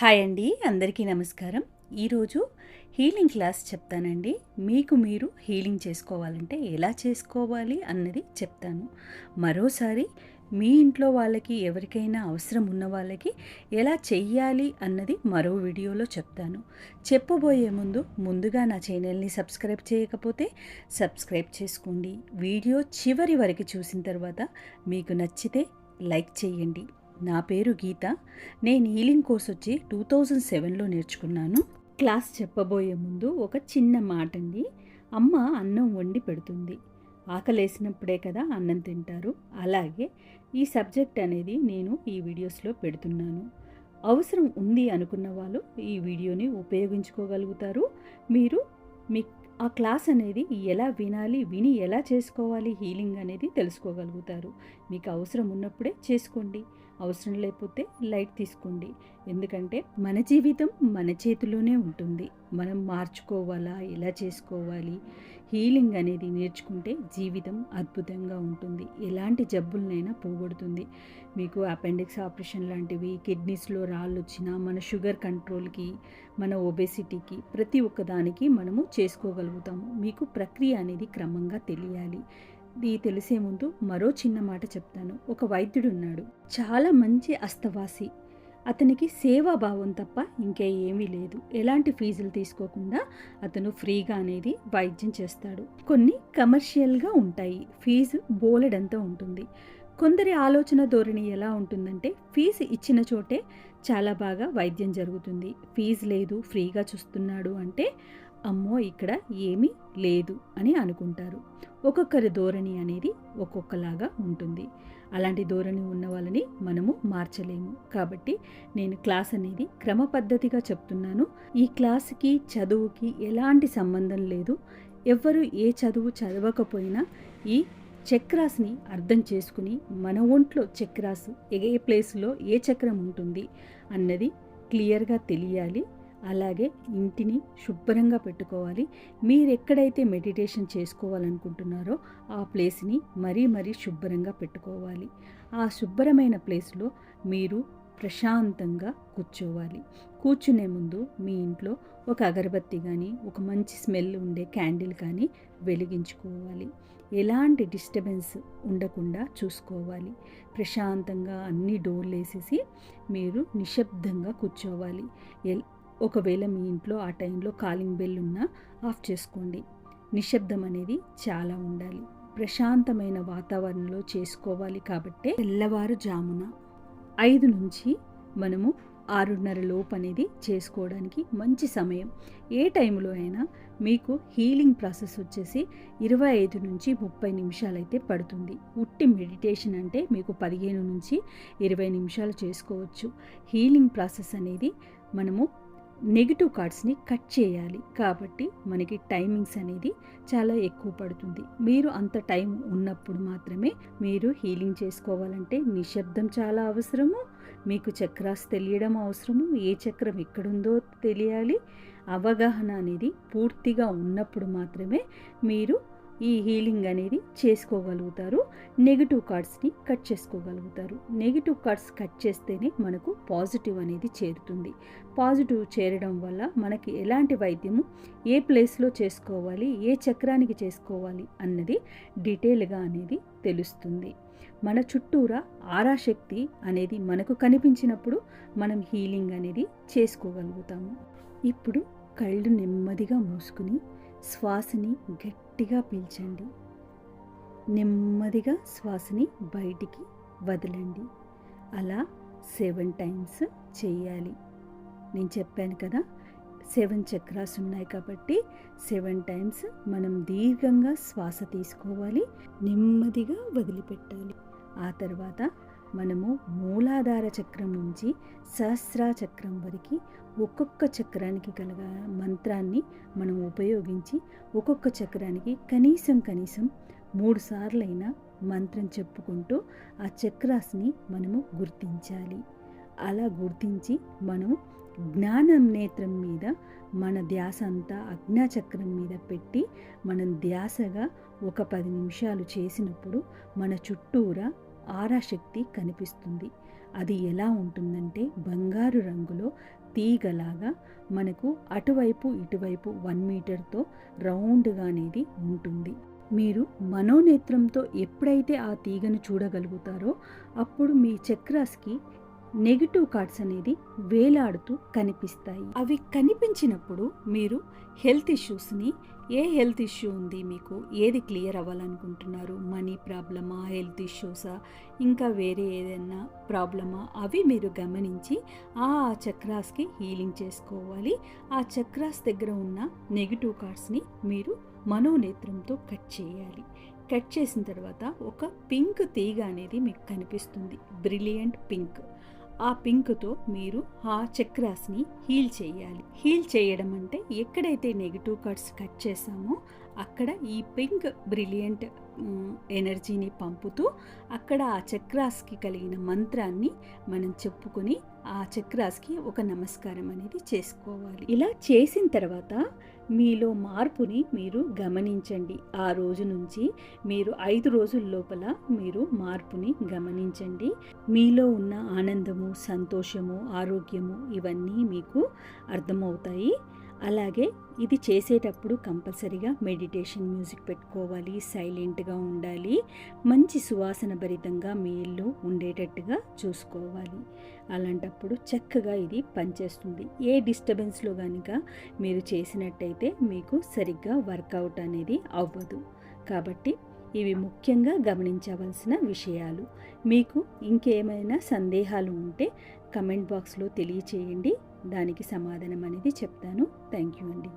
Hi అండి, అందరికీ నమస్కారం. ఈరోజు హీలింగ్ క్లాస్ చెప్తానండి. మీకు మీరు హీలింగ్ చేసుకోవాలంటే ఎలా చేసుకోవాలి అన్నది చెప్తాను. మరోసారి మీ ఇంట్లో వాళ్ళకి ఎవరికైనా అవసరం ఉన్న వాళ్ళకి ఎలా చెయ్యాలి అన్నది మరో వీడియోలో చెప్తాను. చెప్పబోయే ముందుగా నా ఛానల్ని సబ్స్క్రైబ్ చేయకపోతే సబ్స్క్రైబ్ చేసుకోండి. వీడియో చివరి వరకు చూసిన తర్వాత మీకు నచ్చితే లైక్ చేయండి. నా పేరు గీత. నేను హీలింగ్ కోర్స్ వచ్చి 2007లో నేర్చుకున్నాను. క్లాస్ చెప్పబోయే ముందు ఒక చిన్న మాట అండి. అమ్మ అన్నం వండి పెడుతుంది, ఆకలేసినప్పుడే కదా అన్నం తింటారు. అలాగే ఈ సబ్జెక్ట్ అనేది నేను ఈ వీడియోస్లో పెడుతున్నాను. అవసరం ఉంది అనుకున్న వాళ్ళు ఈ వీడియోని ఉపయోగించుకోగలుగుతారు. మీరు మీ ఆ క్లాస్ అనేది ఎలా వినాలి, విని ఎలా చేసుకోవాలి హీలింగ్ అనేది తెలుసుకోగలుగుతారు. మీకు అవసరం ఉన్నప్పుడే చేసుకోండి, అవసరం లేకపోతే లైట్ తీసుకోండి. ఎందుకంటే మన జీవితం మన చేతిలోనే ఉంటుంది. మనం మార్చుకోవాలా, ఎలా చేసుకోవాలి, హీలింగ్ అనేది నేర్చుకుంటే జీవితం అద్భుతంగా ఉంటుంది. ఎలాంటి జబ్బులనైనా పోగొడుతుంది. మీకు అపెండిక్స్ ఆపరేషన్ లాంటివి, కిడ్నీస్లో రాళ్ళు వచ్చినా, మన షుగర్ కంట్రోల్కి, మన ఒబెసిటీకి, ప్రతి ఒక్కదానికి మనము చేసుకోగలుగుతాము. మీకు ప్రక్రియ అనేది క్రమంగా తెలియాలి. ఇది తెలిసే ముందు మరో చిన్న మాట చెప్తాను. ఒక వైద్యుడు ఉన్నాడు, చాలా మంచి అస్తవాసి. అతనికి సేవాభావం తప్ప ఇంకా ఏమీ లేదు. ఎలాంటి ఫీజులు తీసుకోకుండా అతను ఫ్రీగా అనేది వైద్యం చేస్తాడు. కొన్ని కమర్షియల్గా ఉంటాయి, ఫీజు బోలెడంతా ఉంటుంది. కొందరి ఆలోచన ధోరణి ఎలా ఉంటుందంటే, ఫీజు ఇచ్చిన చోటే చాలా బాగా వైద్యం జరుగుతుంది, ఫీజు లేదు ఫ్రీగా చూస్తున్నాడు అంటే అమ్మో ఇక్కడ ఏమీ లేదు అని అనుకుంటారు. ఒక్కొక్కరి ధోరణి అనేది ఒక్కొక్కలాగా ఉంటుంది. అలాంటి ధోరణి ఉన్న వాళ్ళని మనము మార్చలేము. కాబట్టి నేను క్లాస్ అనేది క్రమ పద్ధతిగా చెప్తున్నాను. ఈ క్లాస్కి చదువుకి ఎలాంటి సంబంధం లేదు. ఎవ్వరు ఏ చదువు చదవకపోయినా ఈ చక్రాస్ని అర్థం చేసుకుని మన ఒంట్లో చక్రాస్ ఏ ప్లేస్లో ఏ చక్రం ఉంటుంది అన్నది క్లియర్గా తెలియాలి. అలాగే ఇంటిని శుభ్రంగా పెట్టుకోవాలి. మీరు ఎక్కడైతే మెడిటేషన్ చేసుకోవాలనుకుంటున్నారో ఆ ప్లేస్ని మరీ శుభ్రంగా పెట్టుకోవాలి. ఆ శుభ్రమైన ప్లేస్లో మీరు ప్రశాంతంగా కూర్చోవాలి. కూర్చునే ముందు మీ ఇంట్లో ఒక అగరబత్తి కానీ, ఒక మంచి స్మెల్ ఉండే క్యాండిల్ కానీ వెలిగించుకోవాలి. ఎలాంటి డిస్టర్బెన్స్ ఉండకుండా చూసుకోవాలి. ప్రశాంతంగా అన్ని డోర్లు వేసేసి మీరు నిశ్శబ్దంగా కూర్చోవాలి. ఒకవేళ మీ ఇంట్లో ఆ టైంలో కాలింగ్ బెల్ ఉన్నా ఆఫ్ చేసుకోండి. నిశ్శబ్దం అనేది చాలా ఉండాలి. ప్రశాంతమైన వాతావరణంలో చేసుకోవాలి. కాబట్టి తెల్లవారుజామున 5 నుంచి మనము 6:30 లోపు అనేది చేసుకోవడానికి మంచి సమయం. ఏ టైంలో అయినా మీకు హీలింగ్ ప్రాసెస్ వచ్చేసి 25 నుంచి 30 నిమిషాలు అయితే పడుతుంది. ఉట్టి మెడిటేషన్ అంటే మీకు 15 నుంచి 20 నిమిషాలు చేసుకోవచ్చు. హీలింగ్ ప్రాసెస్ అనేది మనము నెగిటివ్ కార్డ్స్ని కట్ చేయాలి. కాబట్టి మనకి టైమింగ్స్ అనేది చాలా ఎక్కువ పడుతుంది. మీరు అంత టైం ఉన్నప్పుడు మాత్రమే మీరు హీలింగ్ చేసుకోవాలంటే నిశ్శబ్దం చాలా అవసరము. మీకు చక్రాస్ తెలియడం అవసరము. ఏ చక్రం ఎక్కడుందో తెలియాలి. అవగాహన అనేది పూర్తిగా ఉన్నప్పుడు మాత్రమే మీరు ఈ హీలింగ్ అనేది చేసుకోగలుగుతారు. నెగిటివ్ కార్డ్స్ని కట్ చేసుకోగలుగుతారు. నెగిటివ్ కార్డ్స్ కట్ చేస్తేనే మనకు పాజిటివ్ అనేది చేరుతుంది. పాజిటివ్ చేరడం వల్ల మనకి ఎలాంటి వైద్యము ఏ ప్లేస్లో చేసుకోవాలి, ఏ చక్రానికి చేసుకోవాలి అన్నది డీటెయిల్గా అనేది తెలుస్తుంది. మన చుట్టూరా ఆరా శక్తి అనేది మనకు కనిపించినప్పుడు మనం హీలింగ్ అనేది చేసుకోగలుగుతాము. ఇప్పుడు కళ్ళు నెమ్మదిగా మూసుకుని శ్వాసని గట్టిగా పీల్చండి. నెమ్మదిగా శ్వాసని బయటికి వదలండి. అలా 7 టైమ్స్ చేయాలి. నేను చెప్పాను కదా 7 చక్రాస్ ఉన్నాయి కాబట్టి 7 టైమ్స్ మనం దీర్ఘంగా శ్వాస తీసుకోవాలి, నెమ్మదిగా వదిలిపెట్టాలి. ఆ తర్వాత మనము మూలాధార చక్రం నుంచి సహస్రా చక్రం వరకు ఒక్కొక్క చక్రానికి కలగ మంత్రాన్ని మనం ఉపయోగించి ఒక్కొక్క చక్రానికి కనీసం 3 సార్లైనా మంత్రం చెప్పుకుంటూ ఆ చక్రాస్ని మనము గుర్తించాలి. అలా గుర్తించి మనము జ్ఞానం నేత్రం మీద మన ధ్యాస అంతా అజ్ఞాచక్రం మీద పెట్టి మనం ధ్యాసగా ఒక 10 నిమిషాలు చేసినప్పుడు మన చుట్టూరా ఆరా శక్తి కనిపిస్తుంది. అది ఎలా ఉంటుందంటే బంగారు రంగులో తీగలాగా మనకు అటువైపు ఇటువైపు 1 మీటర్తో రౌండ్గా అనేది ఉంటుంది. మీరు మనోనేత్రంతో ఎప్పుడైతే ఆ తీగను చూడగలుగుతారో అప్పుడు మీ చక్రాస్కి నెగిటివ్ కార్డ్స్ అనేది వేలాడుతూ కనిపిస్తాయి. అవి కనిపించినప్పుడు మీరు హెల్త్ ఇష్యూస్ని, ఏ హెల్త్ ఇష్యూ ఉంది, మీకు ఏది క్లియర్ అవ్వాలనుకుంటున్నారు, మనీ ప్రాబ్లమా, హెల్త్ ఇష్యూసా, ఇంకా వేరే ఏదైనా ప్రాబ్లమా, అవి మీరు గమనించి ఆ చక్రాస్కి హీలింగ్ చేసుకోవాలి. ఆ చక్రాస్ దగ్గర ఉన్న నెగిటివ్ కార్డ్స్ని మీరు మనోనేత్రంతో కట్ చేయాలి. కట్ చేసిన తర్వాత ఒక పింక్ తీగ అనేది మీకు కనిపిస్తుంది, బ్రిలియంట్ పింక్. ఆ పింక్తో మీరు ఆ చక్రాస్ని హీల్ చేయాలి. హీల్ చేయడం అంటే ఎక్కడైతే నెగిటివ్ కార్డ్స్ కట్ చేసామో అక్కడ ఈ పింక్ బ్రిలియంట్ ఎనర్జీని పంపుతూ అక్కడ ఆ చక్రాస్కి కలిగిన మంత్రాన్ని మనం చెప్పుకొని ఆ చక్రాస్కి ఒక నమస్కారం అనేది చేసుకోవాలి. ఇలా చేసిన తర్వాత మీలో మార్పుని మీరు గమనించండి. ఆ రోజు నుంచి మీరు 5 రోజుల లోపల మీరు మార్పుని గమనించండి. మీలో ఉన్న ఆనందము, సంతోషము, ఆరోగ్యము ఇవన్నీ మీకు అర్థమవుతాయి. అలాగే ఇది చేసేటప్పుడు కంపల్సరీగా మెడిటేషన్ మ్యూజిక్ పెట్టుకోవాలి, సైలెంట్గా ఉండాలి, మంచి సువాసన భరితంగా మీ ఇల్లు ఉండేటట్టుగా చూసుకోవాలి. అలాంటప్పుడు చక్కగా ఇది పనిచేస్తుంది. ఏ డిస్టర్బెన్స్లో కనుక మీరు చేసినట్టయితే మీకు సరిగ్గా వర్కౌట్ అనేది అవ్వదు. కాబట్టి ఇవి ముఖ్యంగా గమనించవలసిన విషయాలు. మీకు ఇంకేమైనా సందేహాలు ఉంటే కమెంట్ బాక్స్లో తెలియచేయండి, దానికి సమాధానం అనేది చెప్తాను. థ్యాంక్ యూ అండి.